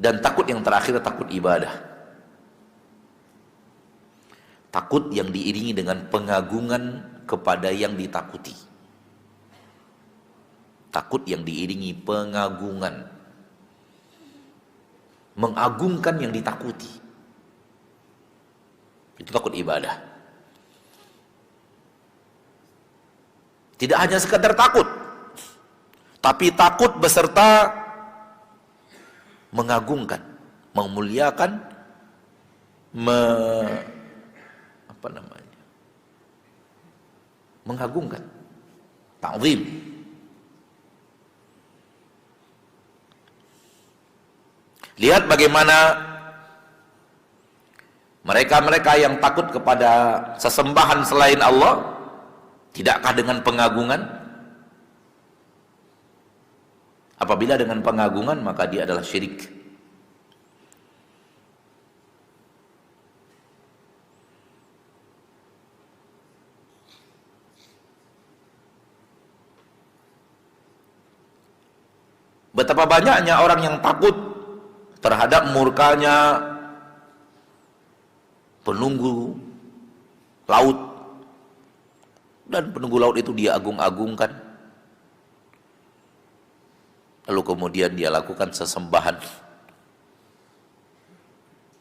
Dan takut yang terakhir, takut ibadah. Takut yang diiringi dengan pengagungan kepada yang ditakuti. Takut yang diiringi pengagungan, mengagungkan yang ditakuti. Itu takut ibadah. Tidak hanya sekadar takut, tapi takut beserta mengagungkan, memuliakan, mengagungkan, ta'zim. Lihat bagaimana mereka-mereka yang takut kepada sesembahan selain Allah, tidakkah dengan pengagungan? Apabila dengan pengagungan, maka dia adalah syirik. Betapa banyaknya orang yang takut terhadap murkanya penunggu laut, dan penunggu laut itu dia agung-agungkan, lalu kemudian dia lakukan sesembahan,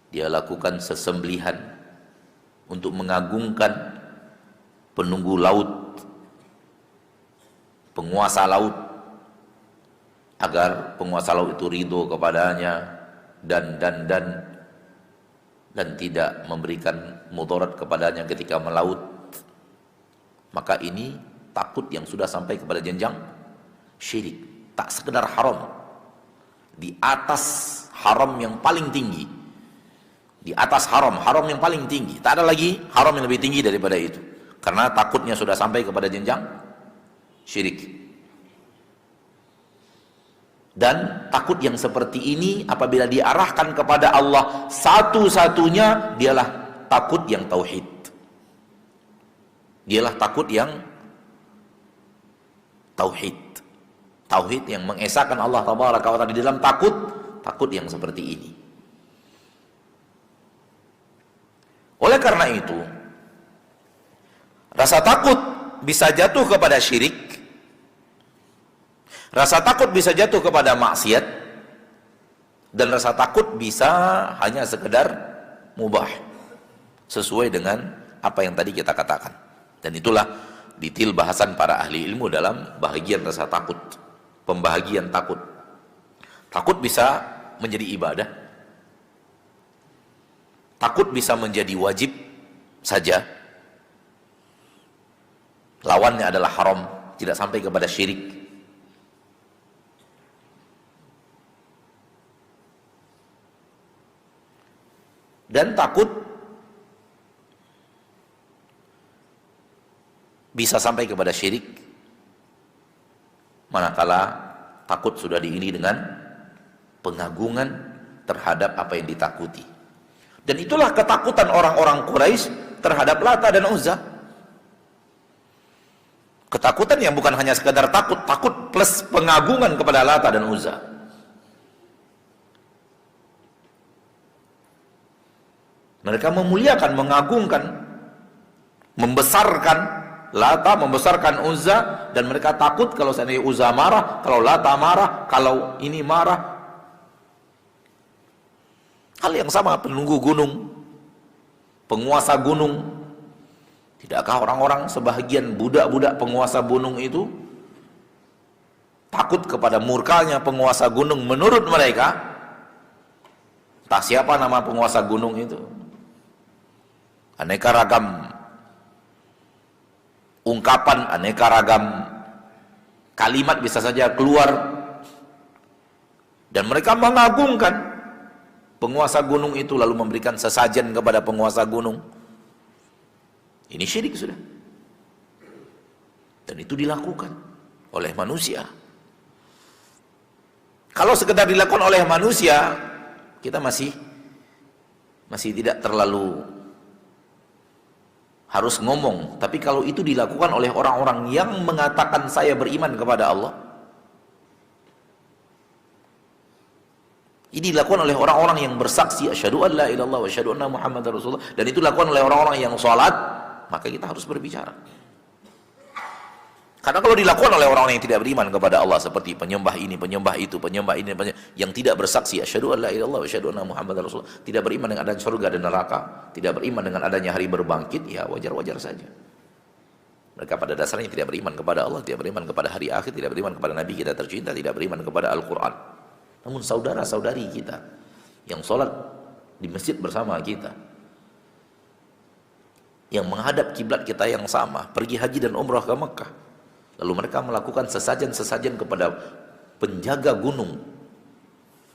dia lakukan sesembelihan untuk mengagungkan penunggu laut, penguasa laut, agar penguasa laut itu ridho kepadanya dan tidak memberikan mudarat kepadanya ketika melaut. Maka ini takut yang sudah sampai kepada jenjang syirik. Tak sekedar haram, di atas haram yang paling tinggi, di atas haram yang paling tinggi. Tak ada lagi haram yang lebih tinggi daripada itu, karena takutnya sudah sampai kepada jenjang syirik. Dan takut yang seperti ini apabila diarahkan kepada Allah satu-satunya, dialah takut yang tauhid. Dialah takut yang tauhid. Tauhid yang mengesahkan Allah Tabaraka wa Ta'ala di dalam takut yang seperti ini. Oleh karena itu, rasa takut bisa jatuh kepada syirik, rasa takut bisa jatuh kepada maksiat, dan rasa takut bisa hanya sekedar mubah, sesuai dengan apa yang tadi kita katakan. Dan itulah detail bahasan para ahli ilmu dalam bahagian rasa takut, pembahagian takut. Takut bisa menjadi ibadah, takut bisa menjadi wajib saja, lawannya adalah haram, tidak sampai kepada syirik. Dan takut bisa sampai kepada syirik manakala takut sudah diiringi dengan pengagungan terhadap apa yang ditakuti. Dan itulah ketakutan orang-orang Quraisy terhadap Lata dan Uzza. Ketakutan yang bukan hanya sekadar takut plus pengagungan kepada Lata dan Uzza. Mereka memuliakan, mengagungkan, membesarkan Lata, membesarkan Uzza, dan mereka takut kalau seandainya Uzza marah, kalau Lata marah, kalau ini marah. Hal yang sama penunggu gunung, penguasa gunung. Tidakkah orang-orang sebahagian budak-budak penguasa gunung itu takut kepada murkanya penguasa gunung menurut mereka? Tak siapa nama penguasa gunung itu? Aneka ragam ungkapan, aneka ragam kalimat bisa saja keluar, dan mereka mengagungkan penguasa gunung itu, lalu memberikan sesajen kepada penguasa gunung. Ini syirik sudah, dan itu dilakukan oleh manusia. Kalau sekedar dilakukan oleh manusia, kita masih tidak terlalu harus ngomong. Tapi kalau itu dilakukan oleh orang-orang yang mengatakan saya beriman kepada Allah, Ini dilakukan oleh orang-orang yang bersaksi asyhadu an la ilaha illallah wa asyhadu anna muhammadar rasulullah, dan itu dilakukan oleh orang-orang yang salat, maka kita harus berbicara. Karena kalau dilakukan oleh orang-orang yang tidak beriman kepada Allah, seperti penyembah ini, penyembah itu, penyembah ini, yang tidak bersaksi asyhadu an la ilaha illallah wa asyhadu anna muhammadar rasulullah, tidak beriman dengan adanya surga dan neraka, tidak beriman dengan adanya hari berbangkit, ya wajar-wajar saja. Mereka pada dasarnya tidak beriman kepada Allah, tidak beriman kepada hari akhir, tidak beriman kepada Nabi kita tercinta, tidak beriman kepada Al-Quran. Namun saudara-saudari kita yang sholat di masjid bersama kita, yang menghadap kiblat kita yang sama, pergi haji dan umrah ke Mekah, lalu mereka melakukan sesajen-sesajen kepada penjaga gunung,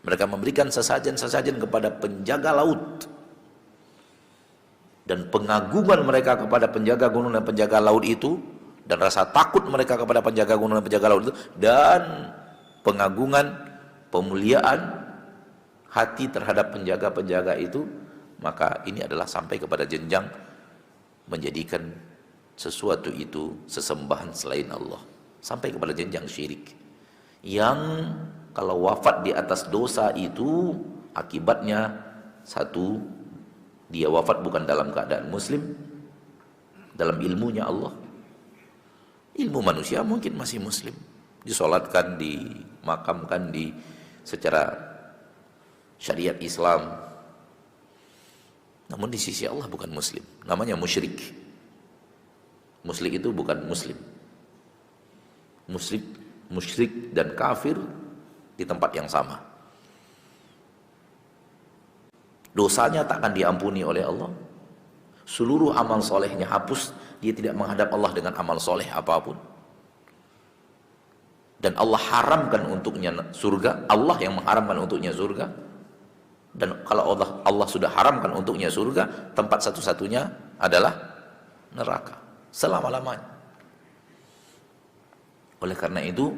mereka memberikan sesajen-sesajen kepada penjaga laut, dan pengagungan mereka kepada penjaga gunung dan penjaga laut itu, dan rasa takut mereka kepada penjaga gunung dan penjaga laut itu, dan pengagungan, pemuliaan hati terhadap penjaga-penjaga itu, maka ini adalah sampai kepada jenjang menjadikan sesuatu itu sesembahan selain Allah, sampai kepada jenjang syirik, yang kalau wafat di atas dosa itu akibatnya satu, dia wafat bukan dalam keadaan muslim, dalam ilmunya Allah. Ilmu manusia mungkin masih muslim, disolatkan, dimakamkan di secara syariat Islam, namun di sisi Allah bukan muslim, namanya musyrik. Musyrik itu bukan muslim. Musyrik dan kafir di tempat yang sama. Dosanya tak akan diampuni oleh Allah, seluruh amal solehnya hapus, dia tidak menghadap Allah dengan amal soleh apapun, dan Allah haramkan untuknya surga, Allah yang mengharamkan untuknya surga. Dan kalau Allah sudah haramkan untuknya surga, tempat satu-satunya adalah neraka selama-lamanya. Oleh karena itu,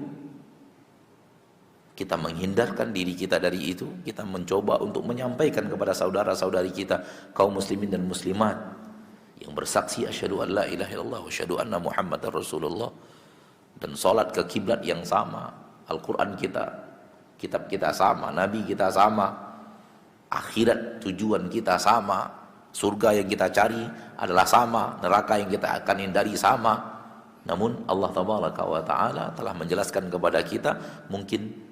kita menghindarkan diri kita dari itu, kita mencoba untuk menyampaikan kepada saudara-saudari kita kaum muslimin dan muslimat yang bersaksi asyhadu an la ilaha illallah wa asyhadu anna muhammadar rasulullah, dan sholat ke kiblat yang sama, Al-Quran kita, kitab kita sama, Nabi kita sama, akhirat tujuan kita sama, surga yang kita cari adalah sama, neraka yang kita akan hindari sama. Namun Allah Tabaraka wa Ta'ala telah menjelaskan kepada kita, mungkin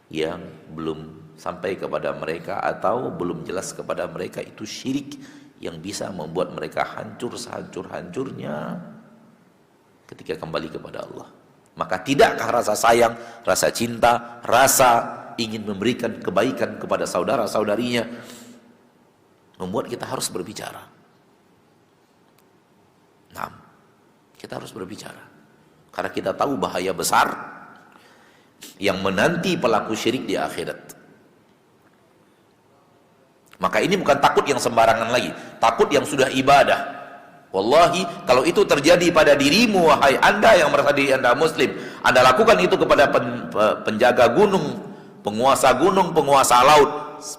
yang belum sampai kepada mereka atau belum jelas kepada mereka, itu syirik yang bisa membuat mereka hancur sehancur-hancurnya ketika kembali kepada Allah. Maka tidakkah rasa sayang, rasa cinta, rasa ingin memberikan kebaikan kepada saudara-saudarinya membuat kita harus berbicara. Nah, kita harus berbicara karena kita tahu bahaya besar yang menanti pelaku syirik di akhirat. Maka ini bukan takut yang sembarangan lagi, takut yang sudah ibadah. Wallahi, kalau itu terjadi pada dirimu, wahai Anda yang merasa diri Anda muslim, Anda lakukan itu kepada penjaga gunung, penguasa laut,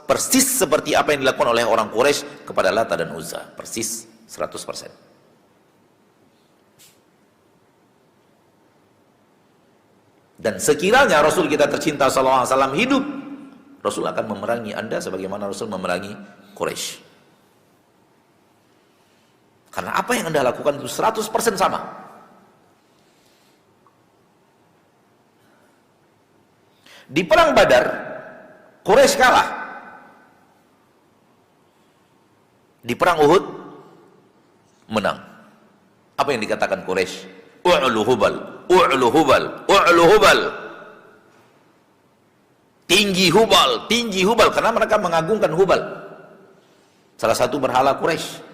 persis seperti apa yang dilakukan oleh orang Quraisy kepada Lata dan Uzza, persis 100%. Dan sekiranya Rasul kita tercinta sallallahu alaihi wasallam hidup, Rasul akan memerangi Anda sebagaimana Rasul memerangi Quraisy. Karena apa yang Anda lakukan itu 100% sama. Di perang Badar, Quraisy kalah. Di perang Uhud, menang. Apa yang dikatakan Quraisy? U'lu hubal, u'lu hubal, u'lu hubal. Tinggi hubal, tinggi hubal. Karena mereka mengagungkan hubal, salah satu berhala Quraisy.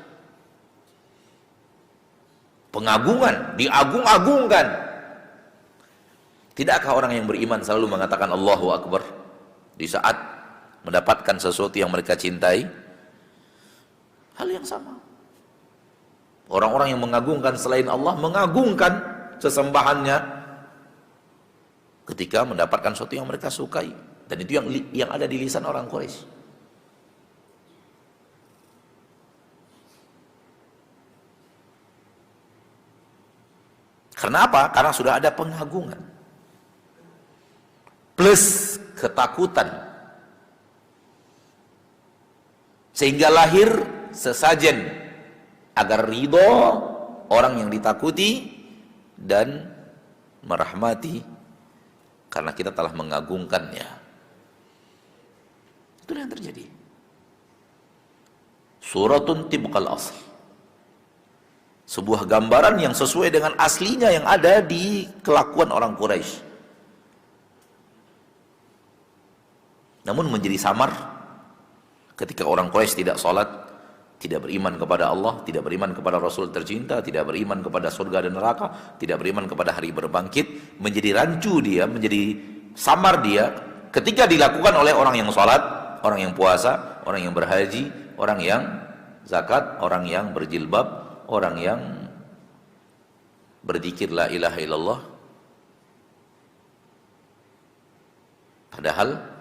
Pengagungan, diagung-agungkan. Tidakkah orang yang beriman selalu mengatakan Allahu Akbar di saat mendapatkan sesuatu yang mereka cintai? Hal yang sama. Orang-orang yang mengagungkan selain Allah, mengagungkan sesembahannya ketika mendapatkan sesuatu yang mereka sukai. Dan itu yang ada di lisan orang Quraisy. Karena apa? Karena sudah ada pengagungan plus ketakutan Sehingga lahir sesajen agar ridho orang yang ditakuti dan merahmati karena kita telah mengagungkannya. Itulah yang terjadi. Suratun tibqal asl. Sebuah gambaran yang sesuai dengan aslinya yang ada di kelakuan orang Quraisy. Namun menjadi samar ketika orang Quraisy tidak sholat, tidak beriman kepada Allah, tidak beriman kepada Rasul tercinta, tidak beriman kepada surga dan neraka, tidak beriman kepada hari berbangkit, menjadi rancu dia, menjadi samar dia ketika dilakukan oleh orang yang sholat, orang yang puasa, orang yang berhaji, orang yang zakat, orang yang berjilbab, orang yang berzikir la ilaha illallah. Padahal